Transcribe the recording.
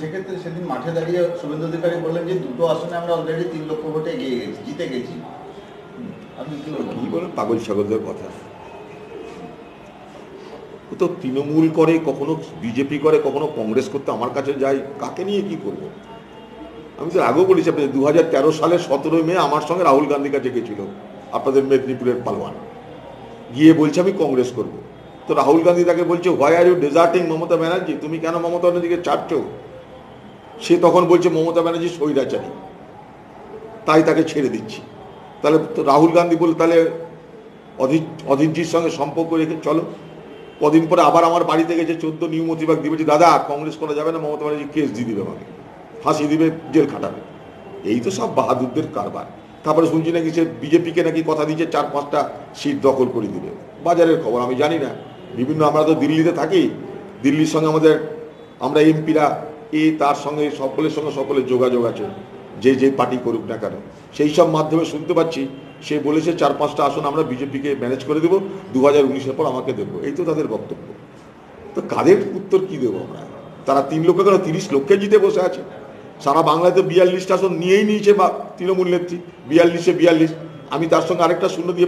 সেক্ষেত্রে সেদিন মাঠে দাঁড়িয়ে শুভেন্দু অধিকারী বললেন যে দুটো আসনে আমরা অলরেডি 3 লক্ষ ভোটে এগিয়ে গেছি, জিতে গেছি। আপনি কি বলেন? পাগল ছাগলদের কথা। ও তো তৃণমূল করে, কখনো বিজেপি করে, কখনো কংগ্রেস করতে আমার কাছে যায়। কাকে নিয়ে কি করব? আমি তো আগেও বলেছি, 2013 সালের 17 মে আমার সঙ্গে রাহুল গান্ধীর কাছে গেছিল আপনাদের মেদিনীপুরের পালোয়ান, গিয়ে বলছে আমি কংগ্রেস করব। তো রাহুল গান্ধী তাকে বলছে, why are you deserting Mamata Banerjee, তুমি কেন মমতা ব্যানার্জিকে ছাড়ছো? সে তখন বলছে মমতা ব্যানার্জি স্বৈরাচারী, তাই তাকে ছেড়ে দিচ্ছি। তাহলে তো রাহুল গান্ধী বলে, তাহলে অধীরজির সঙ্গে সম্পর্ক রেখে চলো। কদিন পরে আবার আমার বাড়িতে গেছে 14 নিউমতিবাগ দিবে, দাদা কংগ্রেস করা যাবে না, মমতা ব্যানার্জি কেস দিয়ে দিবে, আমাকে ফাঁসি দিবে, জেল খাটাবে। এই তো সব বাহাদুরদের কারবার। তারপরে শুনছি নাকি সে বিজেপিকে নাকি কথা দিচ্ছে 4-5টা সিট দখল করে দিবে। বাজারের খবর আমি জানি না। বিভিন্ন, আমরা তো দিল্লিতে থাকি, দিল্লির সঙ্গে আমরা এমপিরা তার সঙ্গে সকলের যোগাযোগ আছে, যে যে পার্টি করুক না কেন। সেই সব মাধ্যমে শুনতে পাচ্ছি সে বলেছে 4-5টা আসন আমরা বিজেপিকে ম্যানেজ করে দেবো, 2019-এর পর আমাকে দেবো। এই তো তাদের বক্তব্য। তো কাদের উত্তর কি দেবো আমরা? তারা 3 লক্ষ কেন 30 লক্ষে জিতে বসে আছে। সারা বাংলায় তো 42টা আসন নিয়েই নিয়েছে বা তৃণমূল নেত্রী, 42-এ 42। আমি তার সঙ্গে আরেকটা শূন্য দিয়ে